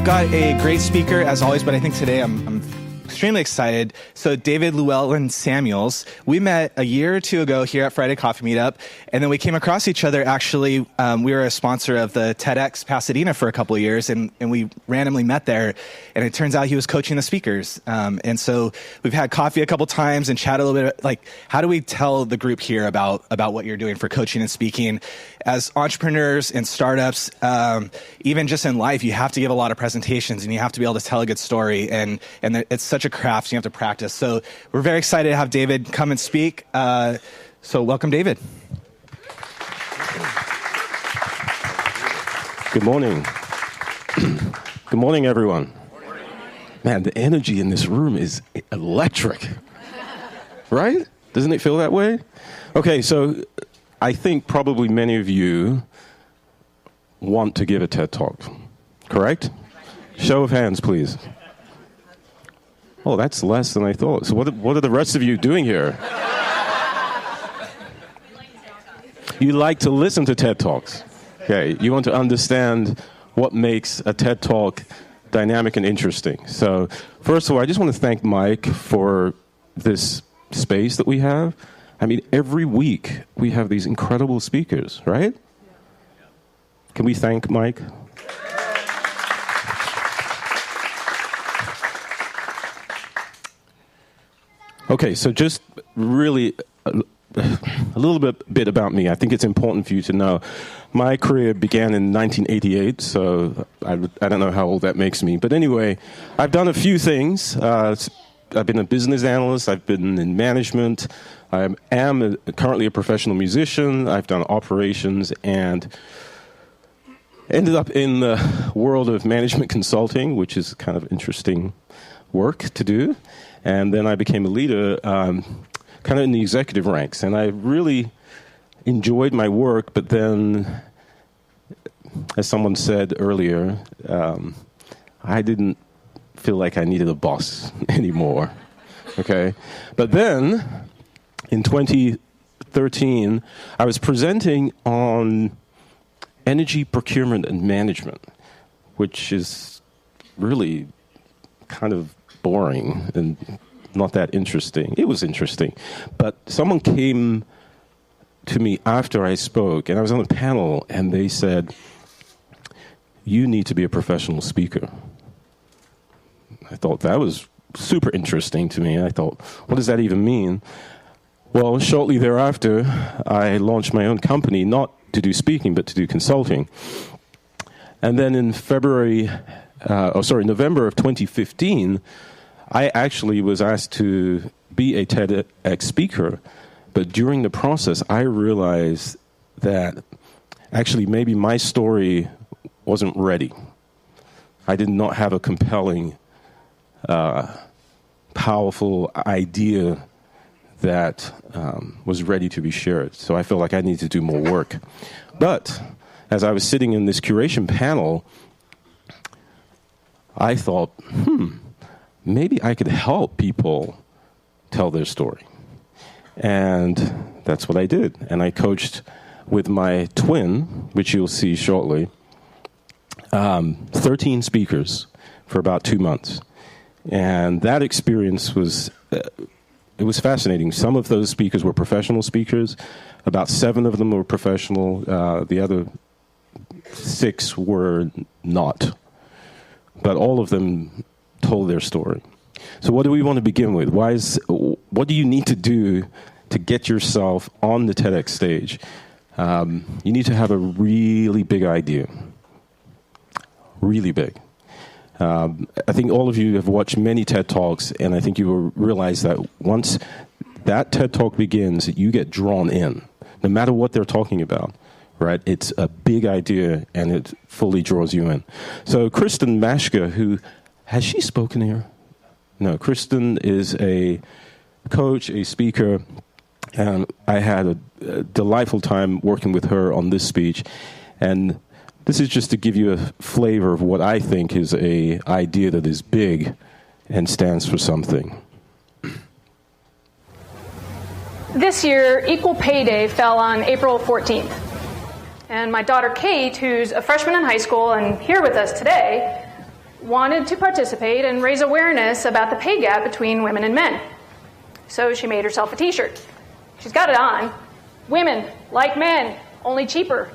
We've got a great speaker, as always, but I think today I'm extremely excited. So David Llewelyn Samuels, we met a year or two ago here at Friday Coffee Meetup, and then we came across each other. Actually, we were a sponsor of the TEDx Pasadena for a couple of years, and we randomly met there, and it turns out he was coaching the speakers. And so we've had coffee a couple times and chat a little bit, like, how do we tell the group here about what you're doing for coaching and speaking? As entrepreneurs and startups, even just in life, you have to give a lot of presentations, and you have to be able to tell a good story, and it's such a craft, so you have to practice. So we're very excited to have David come and speak. So welcome, David. Good morning. Good morning, everyone. Man, the energy in this room is electric. Right? Doesn't it feel that way? Okay, so I think probably many of you want to give a TED Talk, correct? Show of hands, please. Oh, that's less than I thought. So what are the rest of you doing here? You like to listen to TED Talks. Okay, you want to understand what makes a TED Talk dynamic and interesting. So first of all, I just want to thank Mike for this space that we have. I mean, every week we have these incredible speakers, right? Can we thank Mike? Okay, so just really a little bit about me. I think it's important for you to know. My career began in 1988, so I don't know how old that makes me. But anyway, I've done a few things. I've been a business analyst. I've been in management. I am currently a professional musician. I've done operations and ended up in the world of management consulting, which is kind of interesting work to do. And then I became a leader kind of in the executive ranks. And I really enjoyed my work, but then, as someone said earlier, I didn't feel like I needed a boss anymore. Okay? But then, in 2013, I was presenting on energy procurement and management, which is really kind of boring and not that interesting. It was interesting. But someone came to me after I spoke, and I was on a panel, and they said, "You need to be a professional speaker." I thought that was super interesting to me. I thought, what does that even mean? Well, shortly thereafter, I launched my own company, not to do speaking, but to do consulting. And then in November of 2015, I actually was asked to be a TEDx speaker, but during the process, I realized that actually maybe my story wasn't ready. I did not have a compelling, powerful idea that was ready to be shared. So I felt like I needed to do more work. But as I was sitting in this curation panel, I thought, maybe I could help people tell their story. And that's what I did. And I coached with my twin, which you'll see shortly, 13 speakers for about 2 months. And that experience was, it was fascinating. Some of those speakers were professional speakers. About 7 of them were professional. The other 6 were not. But all of them told their story. So what do we want to begin with? What do you need to do to get yourself on the TEDx stage? You need to have a really big idea. Really big. I think all of you have watched many TED Talks, and I think you will realize that once that TED Talk begins, you get drawn in, no matter what they're talking about. Right? It's a big idea, and it fully draws you in. So Kristen Mashka, has she spoken here? No, Kristen is a coach, a speaker, and I had a delightful time working with her on this speech. And this is just to give you a flavor of what I think is an idea that is big and stands for something. This year, Equal Pay Day fell on April 14th. And my daughter Kate, who's a freshman in high school and here with us today, wanted to participate and raise awareness about the pay gap between women and men. So she made herself a t-shirt. She's got it on. Women, like men, only cheaper.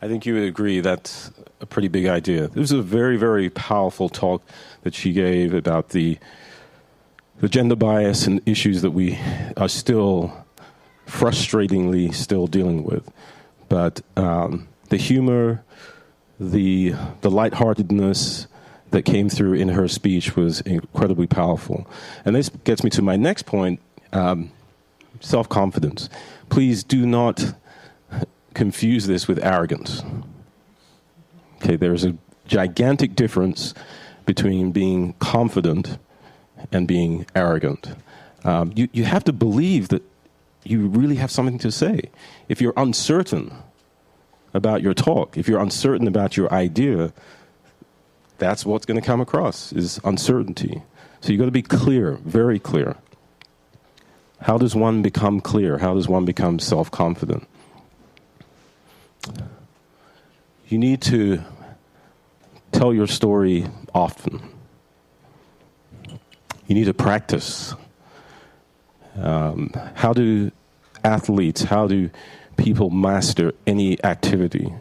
I think you would agree that's a pretty big idea. This was a very, very powerful talk that she gave about the gender bias and issues that we are still frustratingly still dealing with. But the humor, the lightheartedness that came through in her speech was incredibly powerful. And this gets me to my next point, self-confidence. Please do not confuse this with arrogance. Okay, there's a gigantic difference between being confident and being arrogant. You have to believe that you really have something to say. If you're uncertain about your talk, if you're uncertain about your idea, that's what's going to come across, is uncertainty. So you've got to be clear, very clear. How does one become clear? How does one become self-confident? You need to tell your story often. You need to practice. How do athletes, how do people master any activity?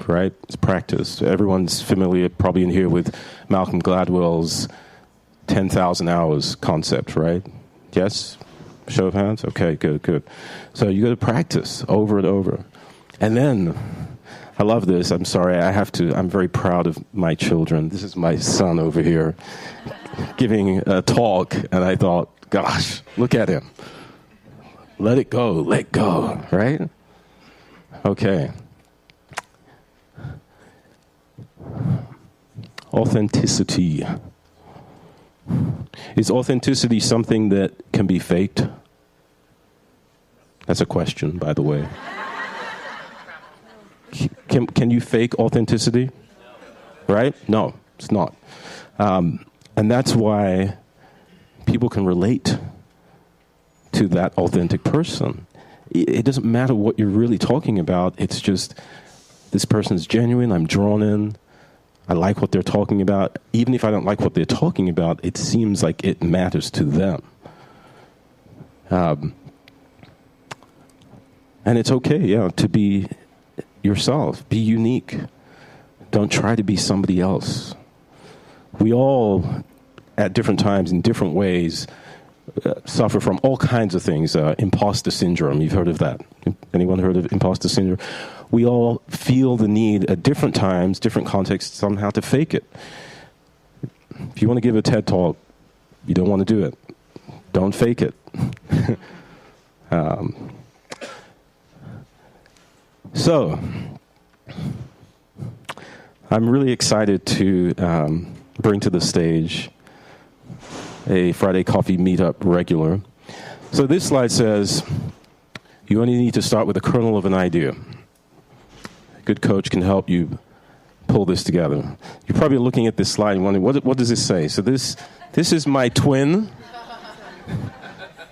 Right? It's practice. Everyone's familiar, probably in here, with Malcolm Gladwell's 10,000 hours concept, right? Yes? Show of hands? Okay, good. So you got to practice over and over. And then, I love this. I'm sorry, I'm very proud of my children. This is my son over here giving a talk, and I thought, gosh, look at him. Let it go, right? Okay. Authenticity. Is authenticity something that can be faked? That's a question, by the way. Can you fake authenticity? Right? No, it's not. And that's why people can relate to that authentic person. It doesn't matter what you're really talking about. It's just, this person's genuine, I'm drawn in, I like what they're talking about. Even if I don't like what they're talking about, it seems like it matters to them. And it's okay, to be yourself. Be unique. Don't try to be somebody else. We all, at different times, in different ways, suffer from all kinds of things. Imposter syndrome, you've heard of that. Anyone heard of imposter syndrome? We all feel the need at different times, different contexts, somehow to fake it. If you want to give a TED Talk, you don't want to do it. Don't fake it. So, I'm really excited to bring to the stage a Friday Coffee Meetup regular. So this slide says, you only need to start with a kernel of an idea. A good coach can help you pull this together. You're probably looking at this slide and wondering, what does this say? So this is my twin,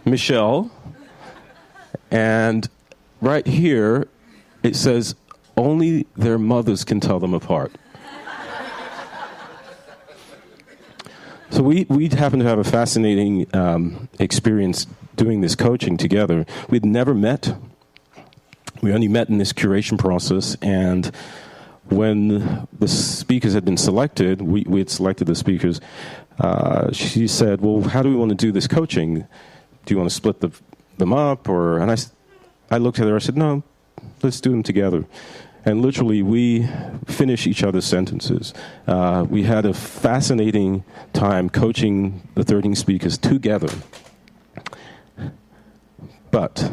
Michelle, and right here, it says, only their mothers can tell them apart. So we happen to have a fascinating experience doing this coaching together. We'd never met. We only met in this curation process, and when the speakers had been selected, we had selected the speakers, she said, well, how do we want to do this coaching? Do you want to split them up? And I looked at her, I said, no, let's do them together. And literally, we finish each other's sentences. We had a fascinating time coaching the 13 speakers together. But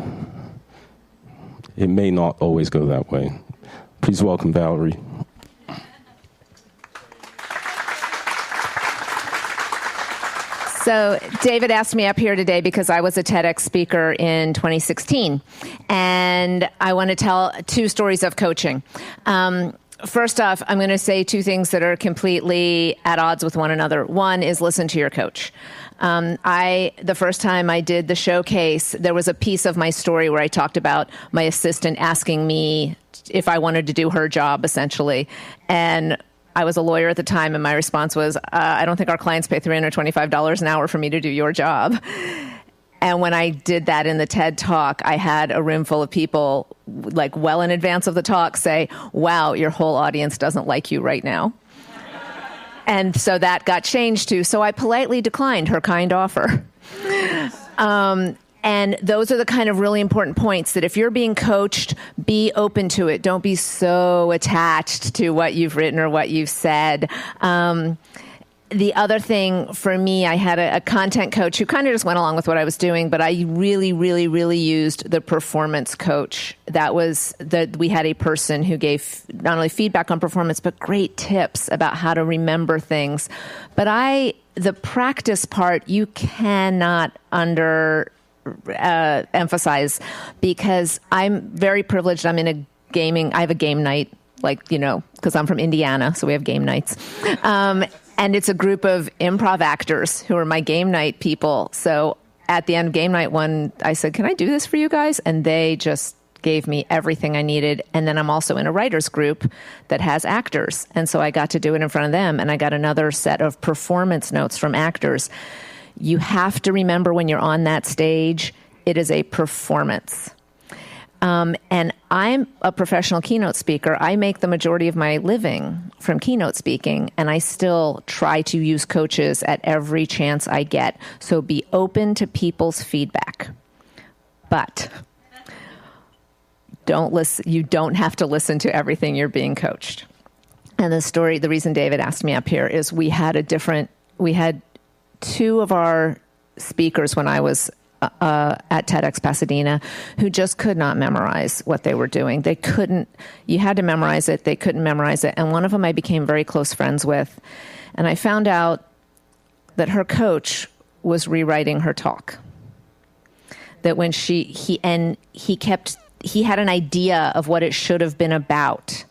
it may not always go that way. Please welcome Valerie. So David asked me up here today because I was a TEDx speaker in 2016, and I want to tell two stories of coaching. First off, I'm going to say two things that are completely at odds with one another. One is listen to your coach. The first time I did the showcase, there was a piece of my story where I talked about my assistant asking me if I wanted to do her job, essentially. And I was a lawyer at the time, and my response was, I don't think our clients pay $325 an hour for me to do your job. And when I did that in the TED Talk, I had a room full of people, like well in advance of the talk, say, wow, your whole audience doesn't like you right now. And so that got changed to, so I politely declined her kind offer. And those are the kind of really important points that if you're being coached, be open to it. Don't be so attached to what you've written or what you've said. The other thing for me, I had a content coach who kind of just went along with what I was doing, but I really, really, really used the performance coach. We had a person who gave not only feedback on performance, but great tips about how to remember things. But the practice part, you cannot emphasize, because I'm very privileged. I'm in I have a game night, because I'm from Indiana, so we have game nights. And it's a group of improv actors who are my game night people. So at the end of game night one, I said, can I do this for you guys? And they just gave me everything I needed. And then I'm also in a writer's group that has actors. And so I got to do it in front of them. And I got another set of performance notes from actors. You have to remember when you're on that stage, it is a performance. And I'm a professional keynote speaker. I make the majority of my living from keynote speaking, and I still try to use coaches at every chance I get. So be open to people's feedback. But you don't have to listen to everything you're being coached. And the reason David asked me up here is we had two of our speakers when I was at TEDx Pasadena who just could not memorize what they were doing. You had to memorize it. They couldn't memorize it. And one of them I became very close friends with. And I found out that her coach was rewriting her talk. That when he had an idea of what it should have been about.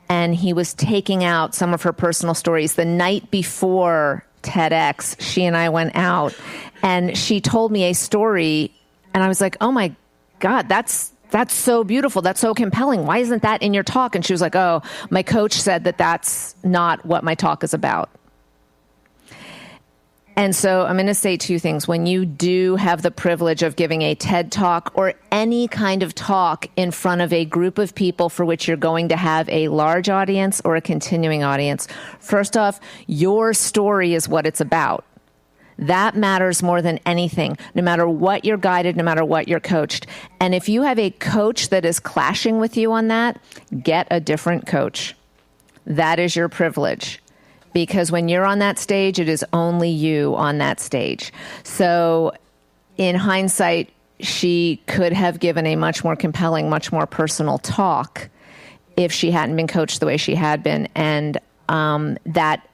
And he was taking out some of her personal stories. The night before TEDx, she and I went out, and she told me a story, and I was like, oh my God, that's so beautiful. That's so compelling. Why isn't that in your talk? And she was like, oh, my coach said that's not what my talk is about. And so I'm going to say two things. When you do have the privilege of giving a TED Talk or any kind of talk in front of a group of people for which you're going to have a large audience or a continuing audience, first off, your story is what it's about. That matters more than anything, no matter what you're guided, no matter what you're coached. And if you have a coach that is clashing with you on that, get a different coach. That is your privilege. Because when you're on that stage, it is only you on that stage. So in hindsight, she could have given a much more compelling, much more personal talk if she hadn't been coached the way she had been. And that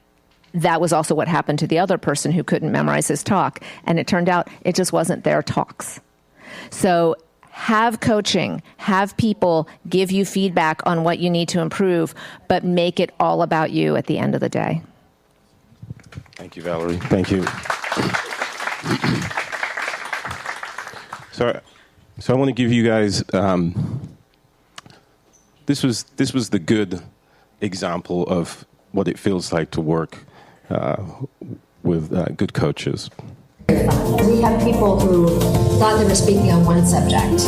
was also what happened to the other person who couldn't memorize his talk. And it turned out it just wasn't their talks. So have coaching, have people give you feedback on what you need to improve, but make it all about you at the end of the day. Thank you, Valerie. Thank you. So I want to give you guys, this was the good example of what it feels like to work with good coaches. We had people who thought they were speaking on one subject,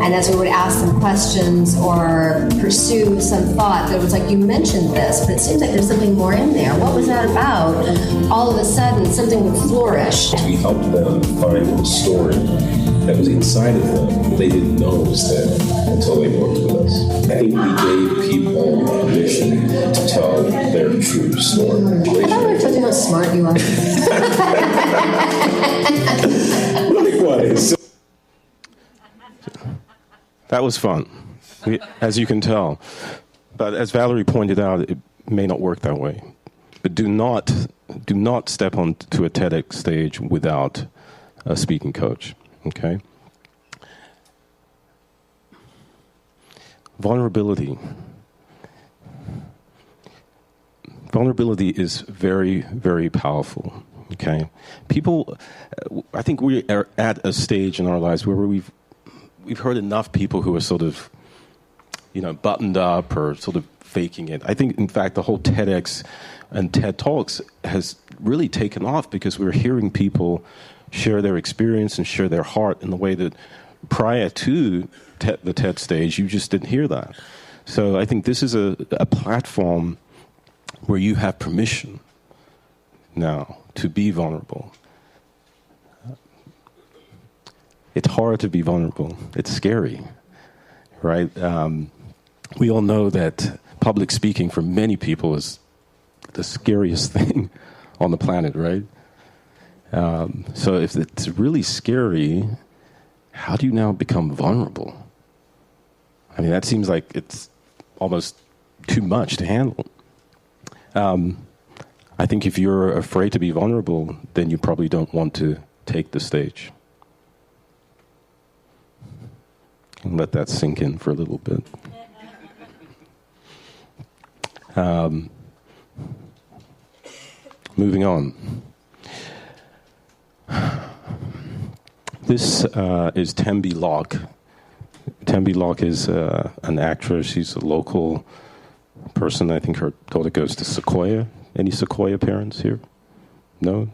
and as we would ask them questions or pursue some thought, there was like, you mentioned this, but it seems like there's something more in there. What was that about? All of a sudden, something would flourish. We helped them find a story that was inside of them that they didn't know was there until they worked with us. I think we gave people permission to tell their true story. I thought we were talking how smart you are. Likewise. That was fun, as you can tell. But as Valerie pointed out, it may not work that way. But do not step onto a TEDx stage without a speaking coach. Okay? Vulnerability. vulnerability is very, very powerful. Okay, people. I think we are at a stage in our lives where we've heard enough people who are sort of, buttoned up or sort of faking it. I think, in fact, the whole TEDx and TED Talks has really taken off because we're hearing people share their experience and share their heart in the way that prior to the TED stage, you just didn't hear that. So I think this is a platform where you have permission now to be vulnerable. It's hard to be vulnerable. It's scary, right? We all know that public speaking for many people is the scariest thing on the planet, right? So if it's really scary, how do you now become vulnerable? I mean, that seems like it's almost too much to handle. I think if you're afraid to be vulnerable, then you probably don't want to take the stage. And let that sink in for a little bit. Moving on. This is Tembi Locke. Tembi Locke is an actress. She's a local person. I think her daughter goes to Sequoia. Any Sequoia parents here? No?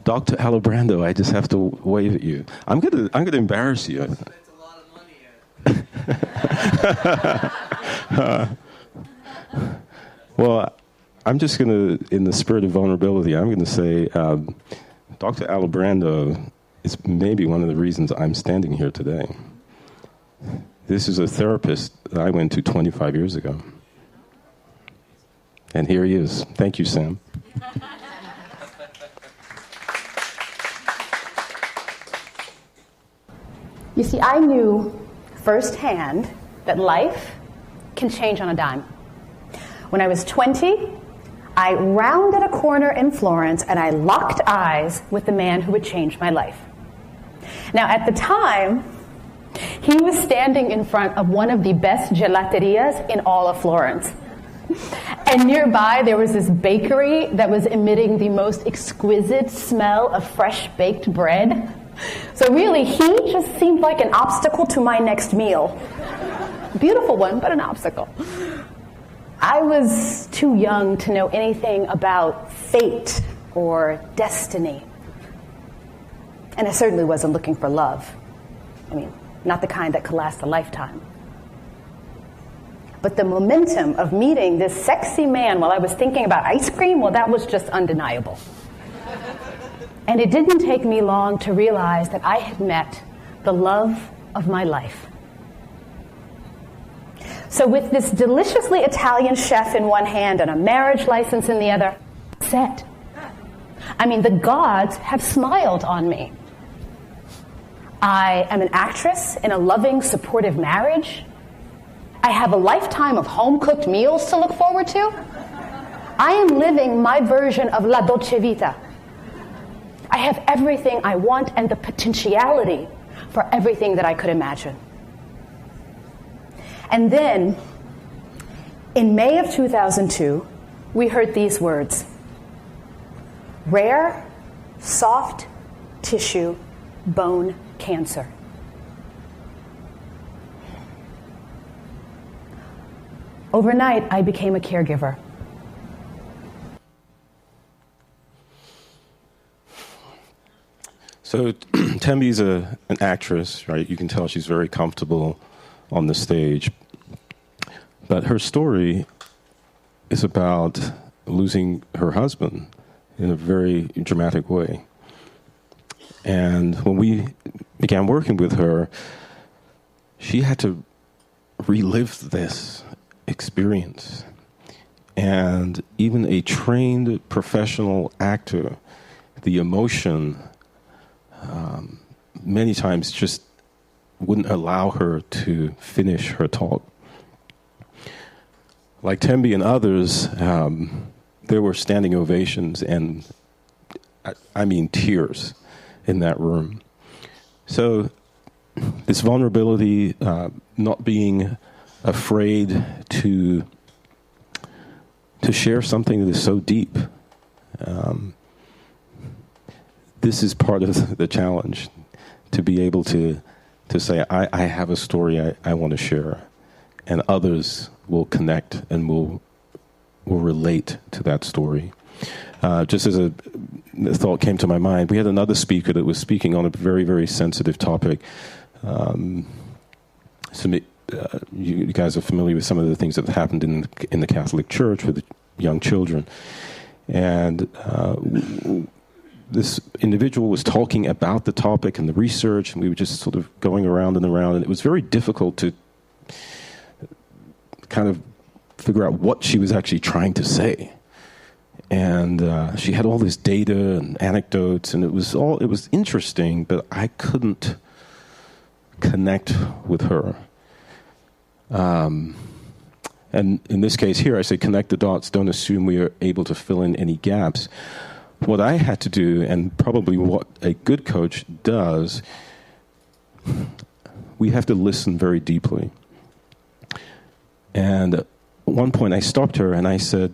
Dr. Alibrando, I just have to wave at you. I'm gonna embarrass you. It's a lot of money. Well, I'm just going to, in the spirit of vulnerability, I'm going to say Dr. Alibrando is maybe one of the reasons I'm standing here today. This is a therapist that I went to 25 years ago. And here he is. Thank you, Sam. You see, I knew firsthand that life can change on a dime. When I was 20, I rounded a corner in Florence and I locked eyes with the man who would change my life. Now, at the time, he was standing in front of one of the best gelaterias in all of Florence. And nearby, there was this bakery that was emitting the most exquisite smell of fresh baked bread. So really, he just seemed like an obstacle to my next meal. Beautiful one, but an obstacle. I was too young to know anything about fate or destiny. And I certainly wasn't looking for love. I mean, not the kind that could last a lifetime. But the momentum of meeting this sexy man while I was thinking about ice cream, well, that was just undeniable. And it didn't take me long to realize that I had met the love of my life. So with this deliciously Italian chef in one hand and a marriage license in the other, set. I mean, the gods have smiled on me. I am an actress in a loving, supportive marriage. I have a lifetime of home-cooked meals to look forward to. I am living my version of La Dolce Vita. I have everything I want and the potentiality for everything that I could imagine. And then, in May of 2002, we heard these words: rare, soft tissue bone cancer. Overnight, I became a caregiver. So Tembi's an actress, right? You can tell she's very comfortable on the stage. But her story is about losing her husband in a very dramatic way. And when we began working with her, she had to relive this experience. And even a trained professional actor, the emotion many times just wouldn't allow her to finish her talk. Like Tembi and others, there were standing ovations and, I mean, tears in that room. So this vulnerability, not being afraid to to share something that is so deep. This is part of the challenge, to be able to say, I have a story I want to share, and others will connect and will relate to that story. Just as a thought came to my mind, we had another speaker that was speaking on a very, very sensitive topic. You guys are familiar with some of the things that happened in the Catholic Church with young children. And this individual was talking about the topic and the research, and we were just sort of going around and around, and it was very difficult to kind of figure out what she was actually trying to say. And she had all this data and anecdotes, and it was interesting, but I couldn't connect with her. And in this case here, I say connect the dots, don't assume we are able to fill in any gaps. What I had to do, and probably what a good coach does, we have to listen very deeply. And at one point I stopped her and I said,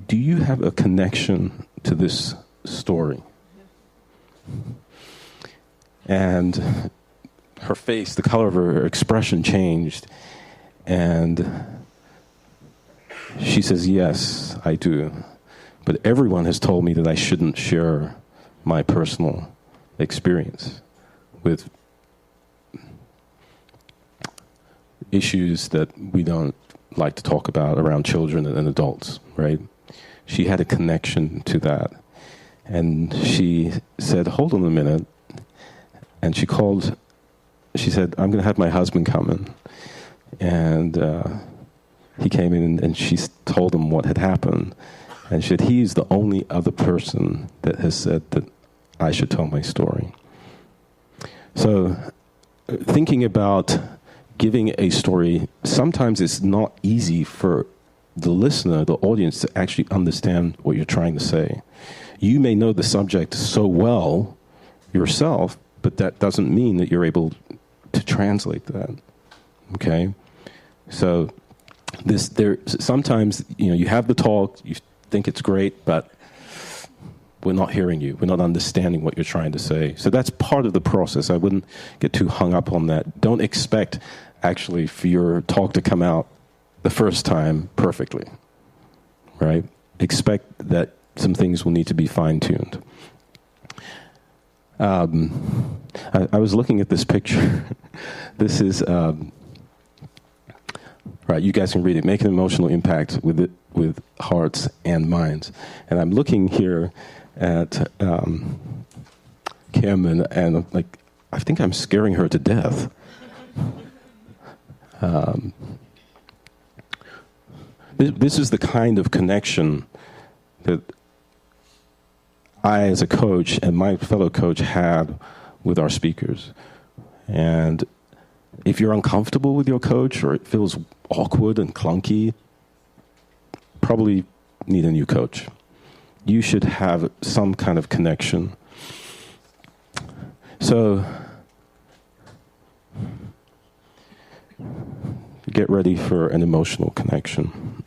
do you have a connection to this story? And her face, the color of her expression changed. And she says, yes, I do. But everyone has told me that I shouldn't share my personal experience with issues that we don't like to talk about around children and adults, right? She had a connection to that. And she said, hold on a minute. And she said, I'm going to have my husband come in. And he came in and she told him what had happened. And she said, he's the only other person that has said that I should tell my story. So thinking about giving a story, sometimes it's not easy for the listener, the audience, to actually understand what you're trying to say. You may know the subject so well yourself, but that doesn't mean that you're able to translate that. Okay? So sometimes, you have the talk, you think it's great, but we're not hearing you. We're not understanding what you're trying to say. So that's part of the process. I wouldn't get too hung up on that. Don't expect, actually, for your talk to come out the first time perfectly, right? Expect that some things will need to be fine-tuned. I was looking at this picture. This is, right, you guys can read it. Make an emotional impact with hearts and minds. And I'm looking here at Kim, and I think I'm scaring her to death. This is the kind of connection that I, as a coach, and my fellow coach had with our speakers. And if you're uncomfortable with your coach, or it feels awkward and clunky, probably need a new coach. You should have some kind of connection. So get ready for an emotional connection.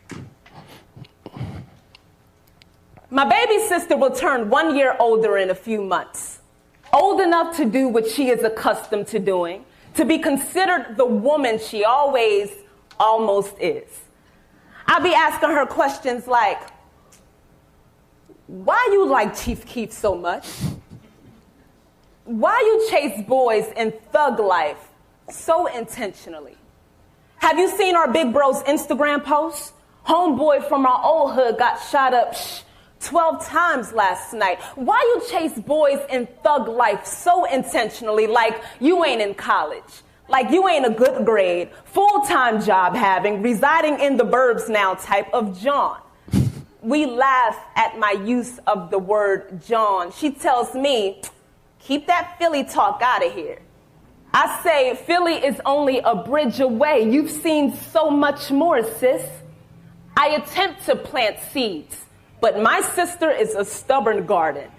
My baby sister will turn 1 year older in a few months. Old enough to do what she is accustomed to doing, to be considered the woman she always almost is. I'll be asking her questions like, why you like Chief Keef so much? Why you chase boys in thug life so intentionally? Have you seen our big bro's Instagram posts? Homeboy from our old hood got shot up 12 times last night. Why you chase boys in thug life so intentionally, like you ain't in college, like you ain't a good grade, full-time job having, residing in the burbs now type of John? We laugh at my use of the word John. She tells me, keep that Philly talk out of here. I say, Philly is only a bridge away. You've seen so much more, sis. I attempt to plant seeds, but my sister is a stubborn garden.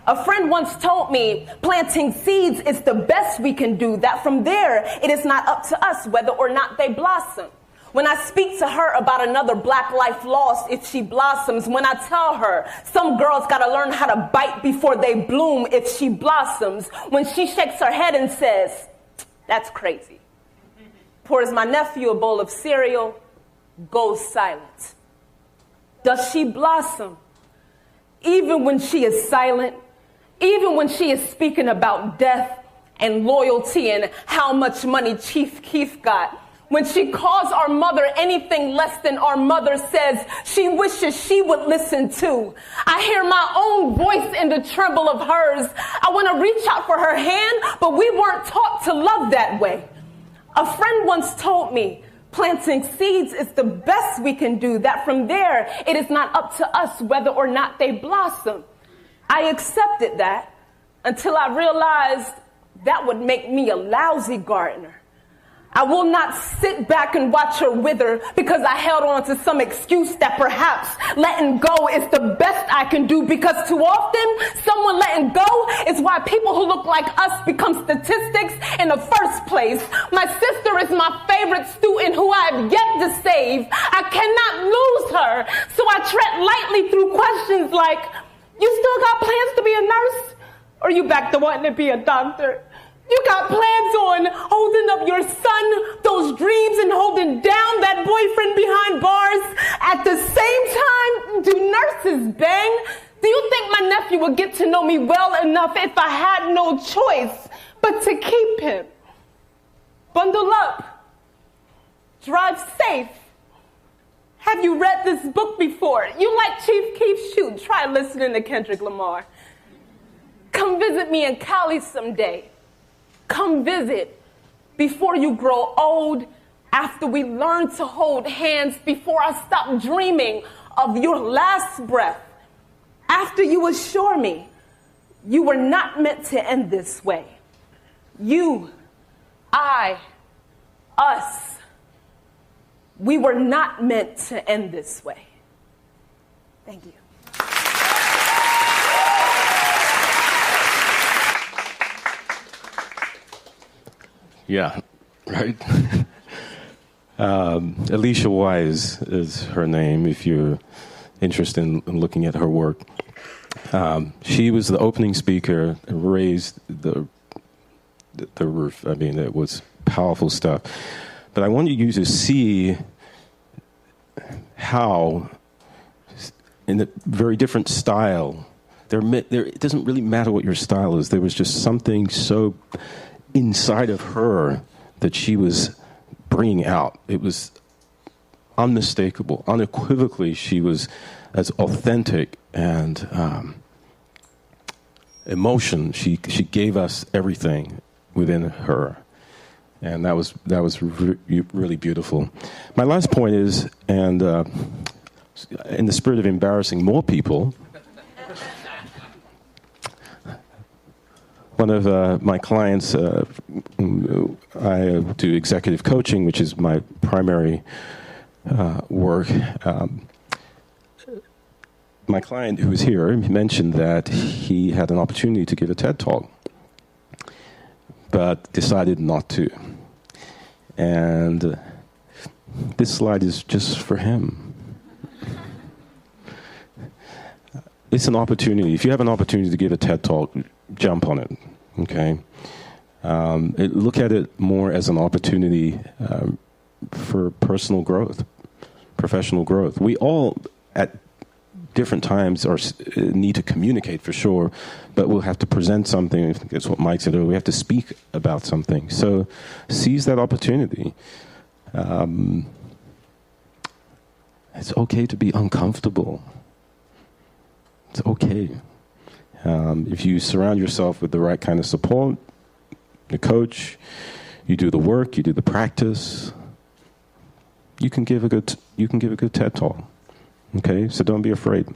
A friend once told me planting seeds is the best we can do, that from there, it is not up to us whether or not they blossom. When I speak to her about another black life lost if she blossoms. When I tell her some girls gotta learn how to bite before they bloom if she blossoms. When she shakes her head and says, that's crazy. Pours my nephew a bowl of cereal, goes silent. Does she blossom? Even when she is silent, even when she is speaking about death and loyalty and how much money Chief Keef got. When she calls our mother anything less than our mother says, she wishes she would listen too. I hear my own voice in the tremble of hers. I want to reach out for her hand, but we weren't taught to love that way. A friend once told me, planting seeds is the best we can do, that from there, it is not up to us whether or not they blossom. I accepted that until I realized that would make me a lousy gardener. I will not sit back and watch her wither because I held on to some excuse that perhaps letting go is the best I can do, because too often someone letting go is why people who look like us become statistics in the first place. My sister is my favorite student who I have yet to save. I cannot lose her, so I tread lightly through questions like, you still got plans to be a nurse? Or you back to wanting to be a doctor? You got plans on holding up your son, those dreams, and holding down that boyfriend behind bars. At the same time, do nurses bang? Do you think my nephew would get to know me well enough if I had no choice but to keep him? Bundle up. Drive safe. Have you read this book before? You like Chief Keef? Shoot, try listening to Kendrick Lamar. Come visit me in Cali someday. Come visit before you grow old, after we learn to hold hands, before I stop dreaming of your last breath, after you assure me you were not meant to end this way. You, I, us, we were not meant to end this way. Thank you. Yeah, right. Alicia Wise is her name, if you're interested in looking at her work. She was the opening speaker and raised the roof. I mean, it was powerful stuff. But I want you to see how, in a very different style, it doesn't really matter what your style is. There was just something so inside of her that she was bringing out. It was unmistakable, unequivocally. She was as authentic and emotion. She gave us everything within her, and that was really beautiful. My last point is, and in the spirit of embarrassing more people, one of my clients, I do executive coaching, which is my primary work. My client who was here mentioned that he had an opportunity to give a TED Talk, but decided not to. And this slide is just for him. It's an opportunity. If you have an opportunity to give a TED Talk, jump on it, okay? Look at it more as an opportunity for personal growth, professional growth. We all, at different times, need to communicate for sure, but we'll have to present something. I think that's what Mike said earlier. We have to speak about something. So seize that opportunity. It's okay to be uncomfortable. It's okay. If you surround yourself with the right kind of support, the coach, you do the work, you do the practice, you can give a good TED Talk. Okay, so don't be afraid.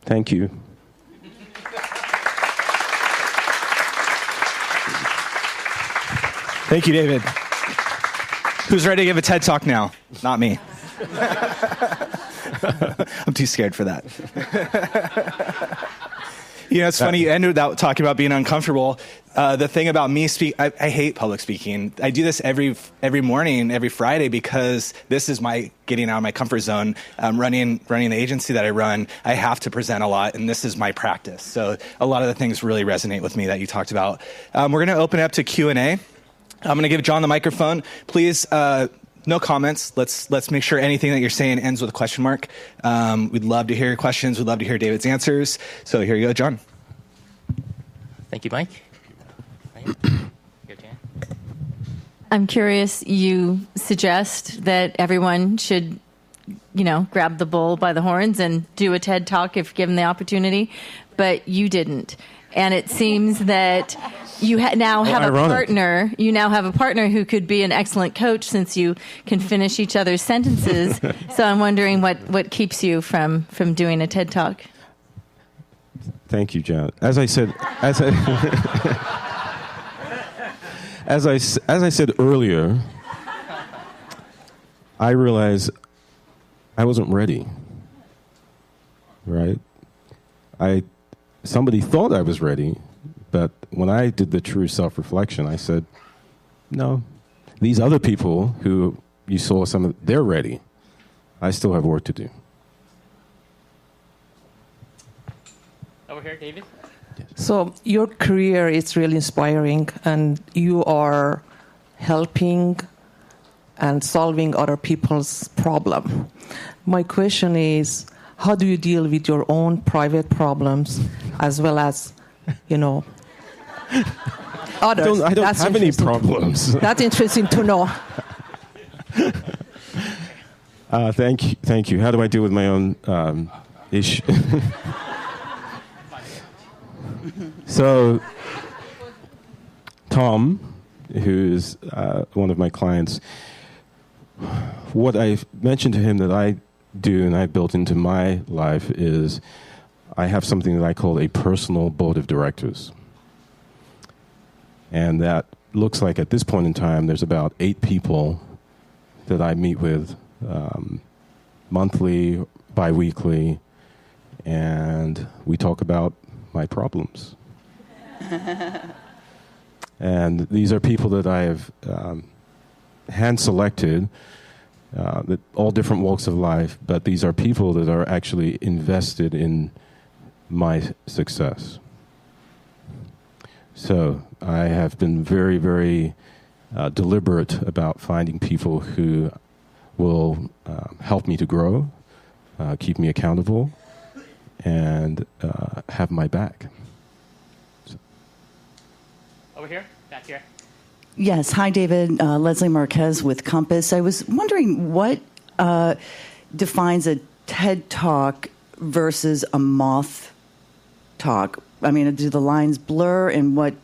Thank you. Thank you, David. Who's ready to give a TED Talk now? Not me. I'm too scared for that. It's funny you ended without talking about being uncomfortable. The thing about me I hate public speaking. I do this every morning, every Friday, because this is my getting out of my comfort zone. Running the agency that I run, I have to present a lot, and this is my practice. So a lot of the things really resonate with me that you talked about. We're going to open it up to Q&A. I'm going to give John the microphone. Please, no comments. Let's make sure anything that you're saying ends with a question mark. We'd love to hear your questions. We'd love to hear David's answers. So here you go, John. Thank you, Mike. I'm curious, you suggest that everyone should, grab the bull by the horns and do a TED Talk if given the opportunity, but you didn't. And it seems that you now have a partner. You now have a partner who could be an excellent coach since you can finish each other's sentences. So I'm wondering what keeps you from doing a TED Talk. Thank you, John. As I said, as I said earlier, I realized I wasn't ready. Right? Somebody thought I was ready, but when I did the true self-reflection, I said, no, these other people who you saw they're ready. I still have work to do. Over here, David. So your career is really inspiring, and you are helping and solving other people's problem. My question is, how do you deal with your own private problems as well as, others? I don't have any problems. That's interesting to know. Thank you. How do I deal with my own issue? So, Tom, who's one of my clients, what I've mentioned to him that I do and I built into my life is I have something that I call a personal board of directors. And that looks like at this point in time, there's about 8 people that I meet with monthly, bi-weekly, and we talk about my problems. And these are people that I have hand-selected, that all different walks of life, but these are people that are actually invested in my success. So I have been very, very deliberate about finding people who will help me to grow, keep me accountable, and have my back. So. Over here, back here. Yes. Hi, David. Leslie Marquez with Compass. I was wondering what defines a TED Talk versus a Moth talk. I mean, do the lines blur, and what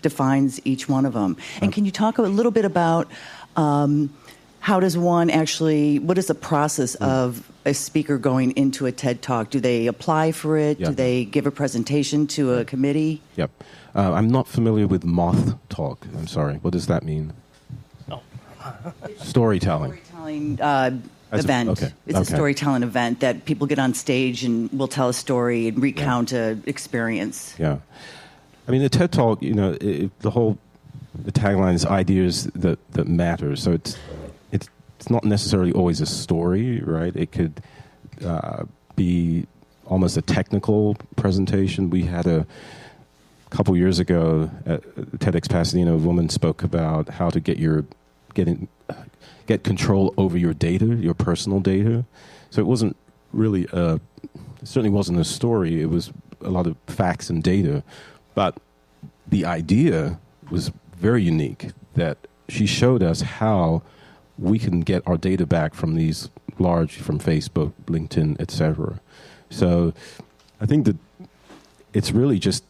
defines each one of them? And can you talk a little bit about how does one actually, what is the process of a speaker going into a TED Talk? Do they apply for it? Yeah. Do they give a presentation to a committee? Yep. I'm not familiar with Moth talk. I'm sorry. What does that mean? Oh. Storytelling. Storytelling event. Okay. It's a storytelling event that people get on stage and will tell a story and recount an experience. Yeah. I mean, the TED Talk, the tagline is ideas that matter. So it's not necessarily always a story, right? It could be almost a technical presentation. We had a couple years ago at TEDx Pasadena, a woman spoke about how to get control over your data, your personal data. So it wasn't really it certainly wasn't a story. It was a lot of facts and data. But the idea was very unique, that she showed us how we can get our data back from these from Facebook, LinkedIn, etc. So I think that it's really just,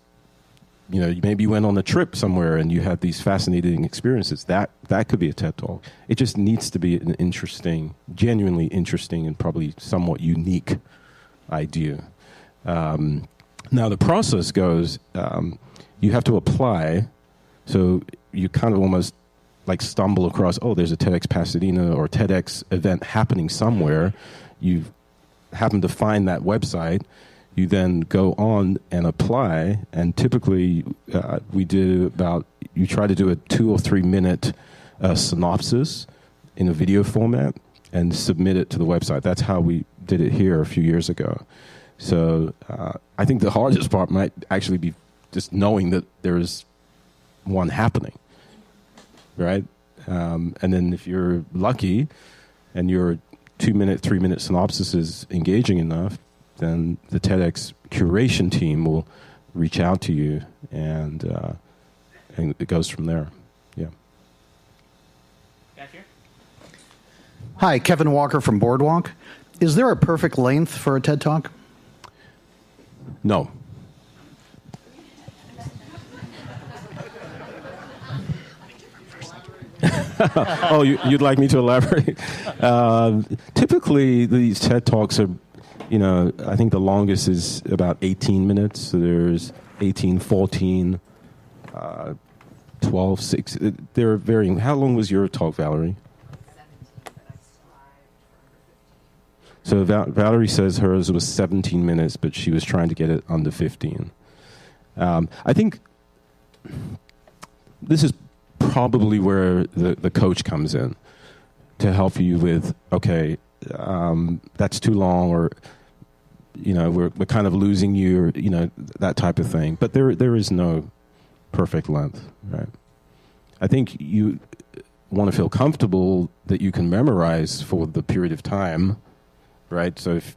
maybe you went on a trip somewhere and you had these fascinating experiences. That could be a TED Talk. It just needs to be an interesting, genuinely interesting, and probably somewhat unique idea. Now the process goes, you have to apply. So you kind of almost like stumble across, there's a TEDx Pasadena or TEDx event happening somewhere. You happen to find that website. you then go on and apply. And typically, you try to do a 2 or 3 minute synopsis in a video format and submit it to the website. That's how we did it here a few years ago. So I think the hardest part might actually be just knowing that there's one happening, right? And then if you're lucky and your 2 minute, 3 minute synopsis is engaging enough, then the TEDx curation team will reach out to you, and it goes from there. Yeah. Back here. Hi, Kevin Walker from Boardwalk. Is there a perfect length for a TED Talk? No. Oh, you'd like me to elaborate? Typically, these TED Talks are, I think the longest is about 18 minutes. So there's 18, 14, 12, 6. They're varying. How long was your talk, Valerie? 17, but I So Valerie says hers was 17 minutes, but she was trying to get it under 15. I think this is probably where the coach comes in to help you with, okay, that's too long, or we're kind of losing you, or that type of thing. But there is no perfect length, right? I think you want to feel comfortable that you can memorize for the period of time, right? So if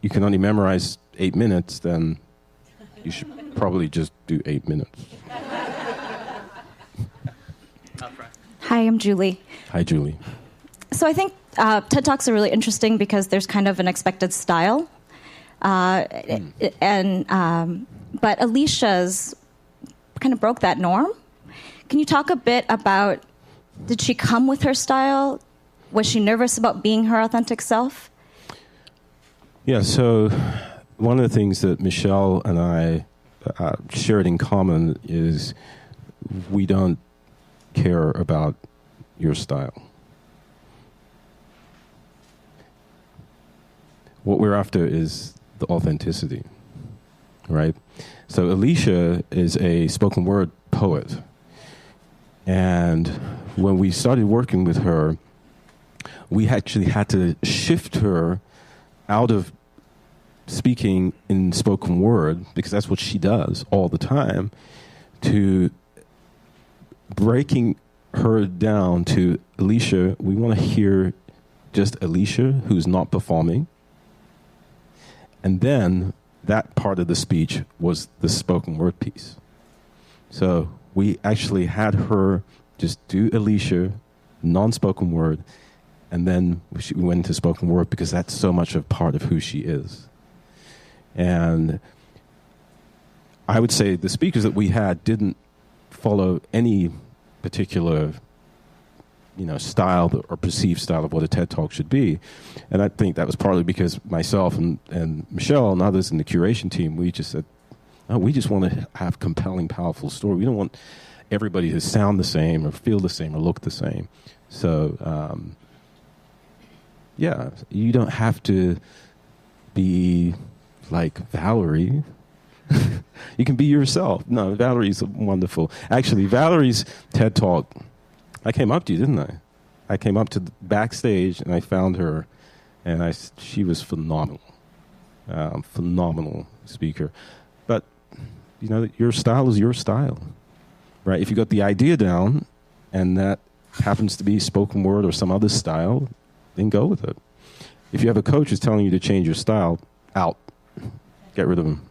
you can only memorize 8 minutes, then you should probably just do 8 minutes. Hi, I'm Julie. Hi, Julie. So I think TED Talks are really interesting because there's kind of an expected style. But Alicia's kind of broke that norm. Can you talk a bit about, did she come with her style? Was she nervous about being her authentic self? Yeah, so one of the things that Michelle and I shared in common is we don't care about your style. What we're after is the authenticity, right? So Alicia is a spoken word poet. And when we started working with her, we actually had to shift her out of speaking in spoken word, because that's what she does all the time, to breaking her down to, Alicia, we want to hear just Alicia, who's not performing. And then that part of the speech was the spoken word piece. So we actually had her just do Alicia, non-spoken word, and then we went into spoken word because that's so much of part of who she is. And I would say the speakers that we had didn't follow any particular, style or perceived style of what a TED Talk should be. And I think that was partly because myself and Michelle and others in the curation team, we just said, oh, we just want to have compelling, powerful story. We don't want everybody to sound the same or feel the same or look the same. So, you don't have to be like Valerie. You can be yourself. No, Valerie's wonderful. Actually, Valerie's TED Talk, I came up to you, didn't I? I came up to the backstage and I found her, and she was phenomenal. Phenomenal speaker. But, your style is your style, right? If you got the idea down and that happens to be spoken word or some other style, then go with it. If you have a coach who's telling you to change your style, out. Get rid of him.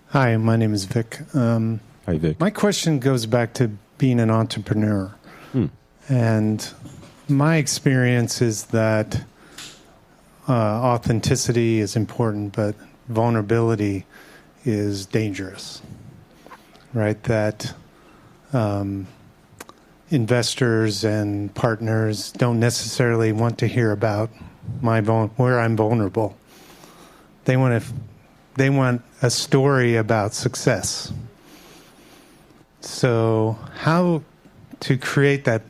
Hi, my name is Vic. Hi, Vic. My question goes back to being an entrepreneur. And my experience is that authenticity is important, but vulnerability is dangerous, right? That investors and partners don't necessarily want to hear about where I'm vulnerable. They want a story about success. So how to create that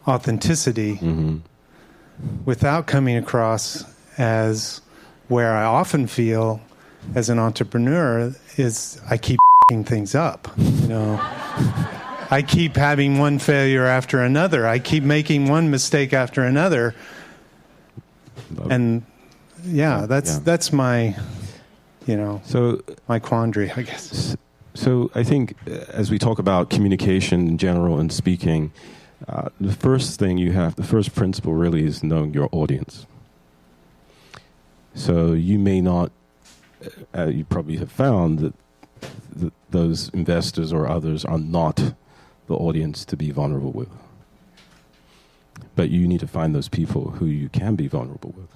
authenticity without coming across as where I often feel as an entrepreneur is I keep things up. I keep having one failure after another. I keep making one mistake after another. And that's my, my quandary, I guess. So I think as we talk about communication in general and speaking, the first principle really is knowing your audience. So you may not, you probably have found that those investors or others are not the audience to be vulnerable with. But you need to find those people who you can be vulnerable with.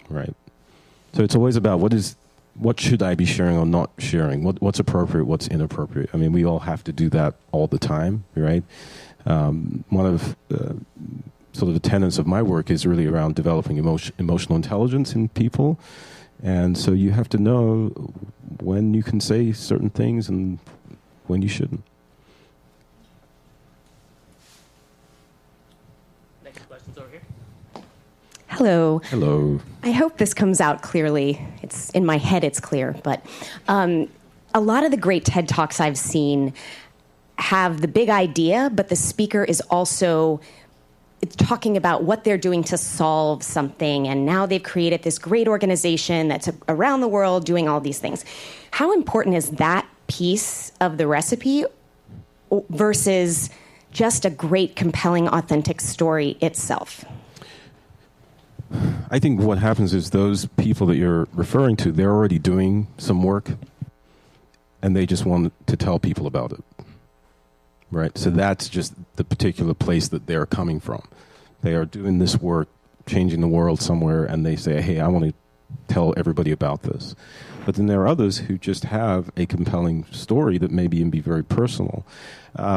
Right? So it's always about what should I be sharing or not sharing? What's appropriate, what's inappropriate? I mean, we all have to do that all the time, right? One of sort of the tenets of my work is really around developing emotional intelligence in people. And so you have to know when you can say certain things and when you shouldn't. Next question's over here. Hello. Hello. I hope this comes out clearly. It's in my head, it's clear. But a lot of the great TED Talks I've seen have the big idea, but the speaker is also talking about what they're doing to solve something. And now they've created this great organization that's around the world doing all these things. How important is that piece of the recipe versus just a great, compelling, authentic story itself? I think what happens is those people that you're referring to, they're already doing some work and they just want to tell people about it. Right? So that's just the particular place that they're coming from. They are doing this work, changing the world somewhere, and they say, hey, I want to tell everybody about this. But then there are others who just have a compelling story that maybe even be very personal.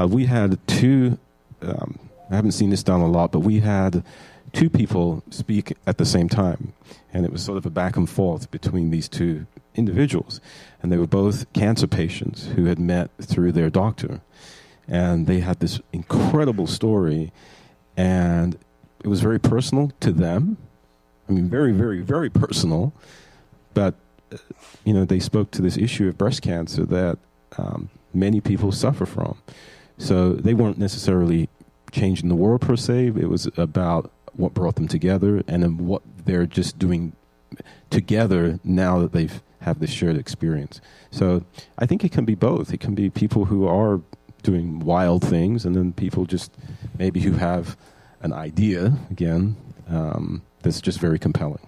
We had two, I haven't seen this done a lot, but we had two people speak at the same time. And it was sort of a back and forth between these two individuals. And they were both cancer patients who had met through their doctor. And they had this incredible story, and it was very personal to them. I mean, very, very, very personal. But, they spoke to this issue of breast cancer that many people suffer from. So they weren't necessarily changing the world per se. It was about what brought them together and then what they're just doing together now that they've have this shared experience. So I think it can be both. It can be people who are doing wild things, and then people just maybe who have an idea, again, that's just very compelling.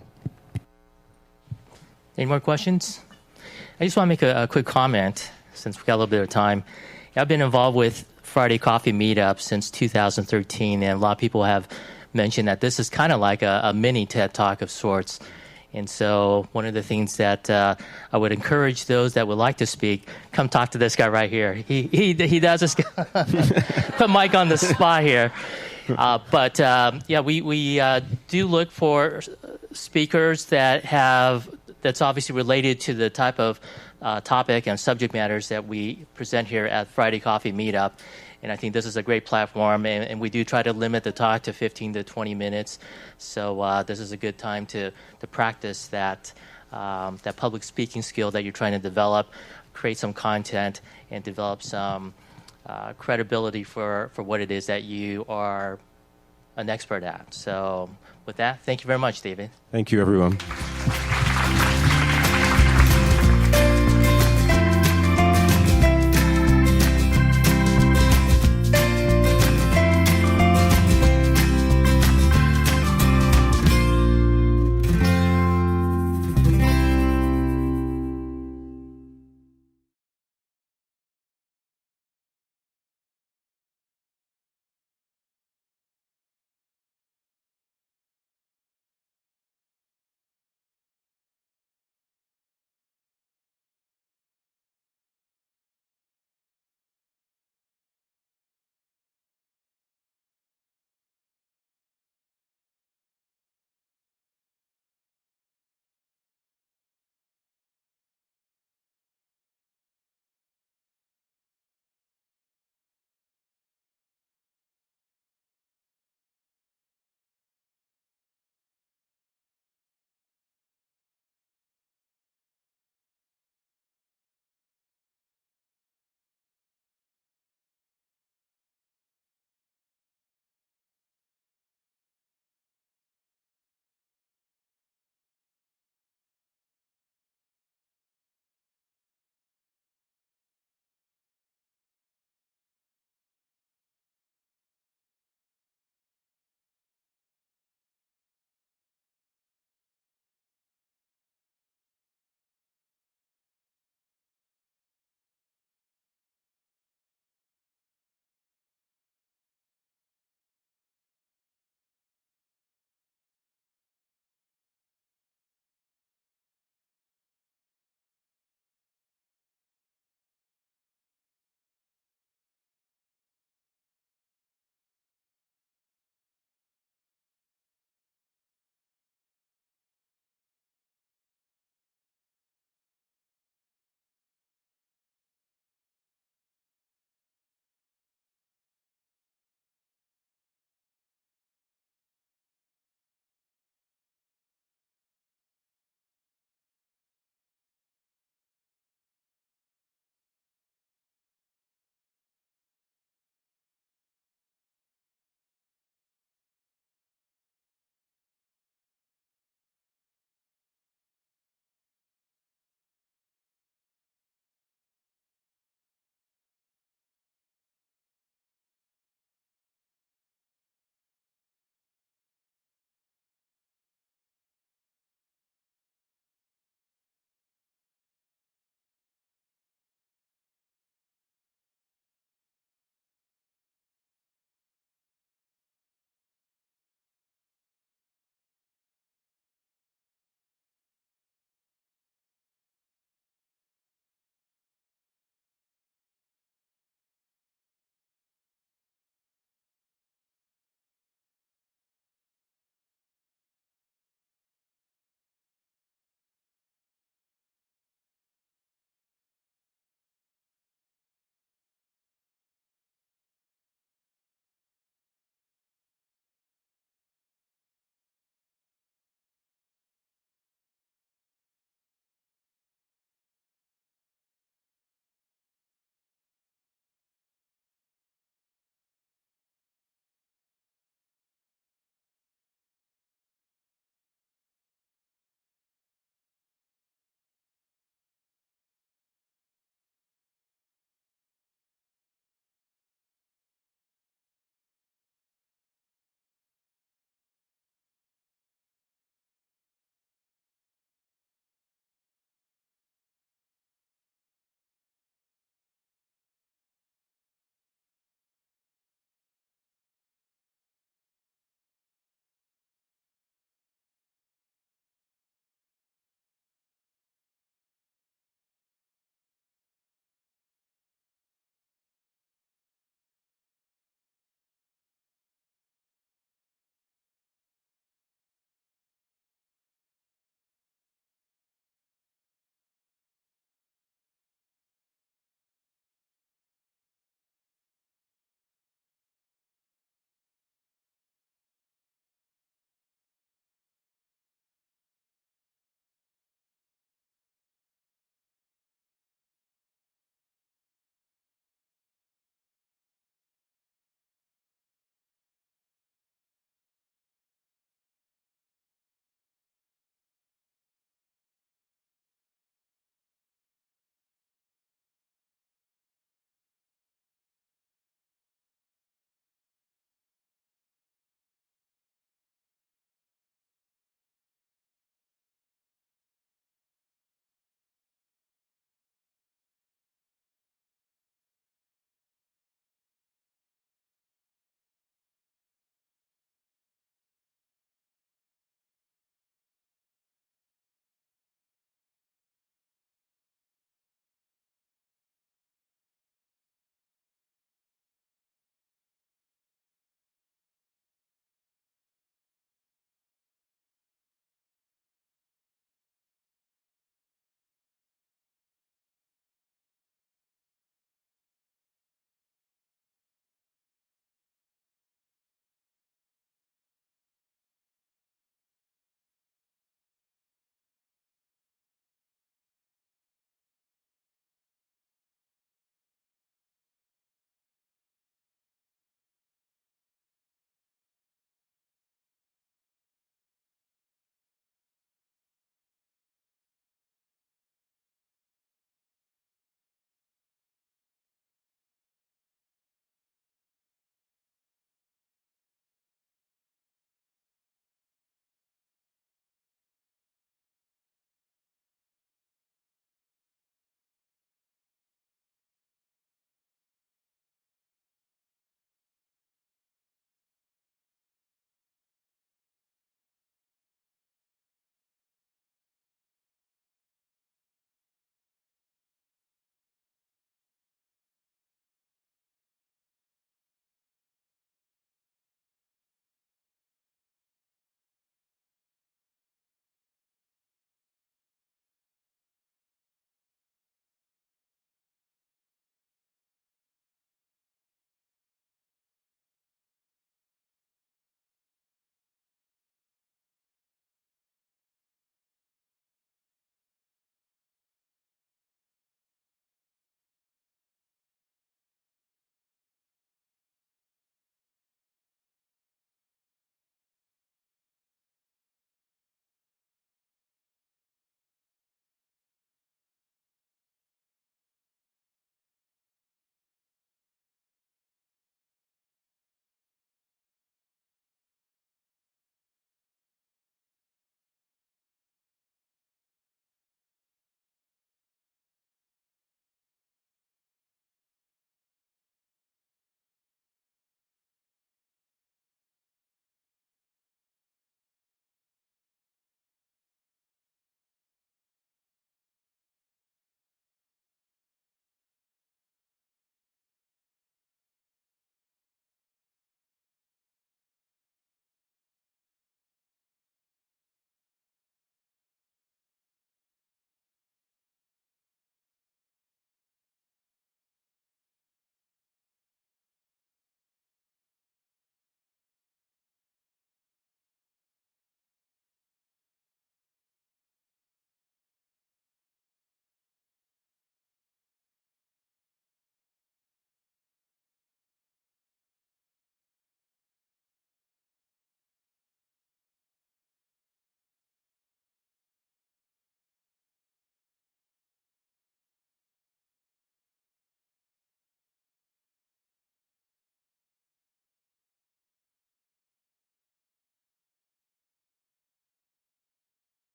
Any more questions? I just want to make a quick comment since we've got a little bit of time. I've been involved with Friday Coffee Meetup since 2013, and a lot of people have mentioned that this is kind of like a mini TED Talk of sorts. And so one of the things that I would encourage those that would like to speak, come talk to this guy right here. He does this. Put Mike on the spot here. We do look for speakers that's obviously related to the type of topic and subject matters that we present here at Friday Coffee Meetup. And I think this is a great platform, and we do try to limit the talk to 15 to 20 minutes. So this is a good time to practice that public speaking skill that you're trying to develop, create some content, and develop some credibility for what it is that you are an expert at. So with that, thank you very much, David. Thank you, everyone.